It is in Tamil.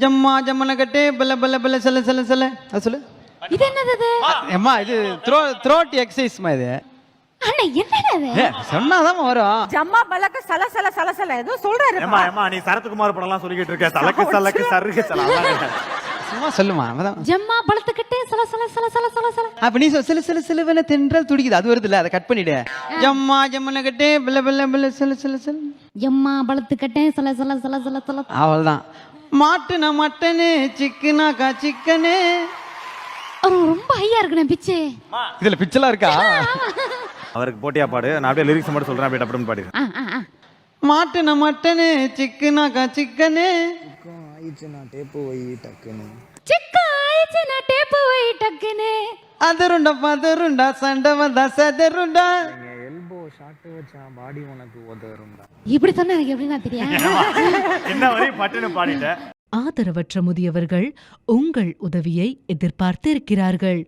ஜம்மா ஜம்மன கட்டே பல பல பல செல்ல செல்ல செல்ல அது சொல்லு. இது என்னது இது? அம்மா இது த்ரோட் எக்ஸசைஸ்மா இது. அண்ணா என்னடா இது? சொன்னாதான் வரும். ஜம்மா பலக்க சல சல சல சல ஏதோ சொல்றாரு. ஏமா ஏமா நீ சரத்குமார் படம்லாம் சொல்லிக்கிட்டு இருக்க. தலக்கு சலக்கு சருக்கு சல. சும்மா சொல்லுமா. ஜம்மா பழத்துக்கிட்டே சல சல சல சல சல சல. அப்ப நீ சில சில சிலுவன தென்றல் துடிக்குது அது வருது இல்ல, அதை கட் பண்ணிடு. ஜம்மா ஜம்மன கட்டே பல பல பல செல்ல செல்ல செல்ல. ஜம்மா பழத்துக்கிட்டே சல சல சல சல சல. அவ்வளவுதான். மாட்டுனா மட்டனு சிக்கனாக்கா சிக்கனு. ரொம்ப ஹையா இருக்குண்ணே பிச்சு. இதுல பிச்செல்லாம் இருக்கா? அவருக்கு போட்டியா பாடு. நான் அப்படியே லிரிக்ஸ் மட்டும் சொல்றேன், அப்படியே டப்புன்னு பாடு. மாட்டுன மட்டனு சிக்கனாக்கா சிக்கனு. ஆயிடுச்சுனா டேப்பு வை டக்குன்னு. சிக்கா ஆயிடுச்சுனா டேப்பு வை டக்குன்னு. அதருண்டா பதருண்டா சண்டை வந்தா சதருண்டா. எல்போ ஷாட் வச்சா பாடி உனக்கு உதரும்டா. இப்படி சொன்னா எனக்கு எப்படின்னா தெரியும். என்ன வரை பட்டுன்னு பாடிட்ட. ஆதரவற்ற முதியவர்கள் உங்கள் உதவியை எதிர்பார்த்து இருக்கிறார்கள்.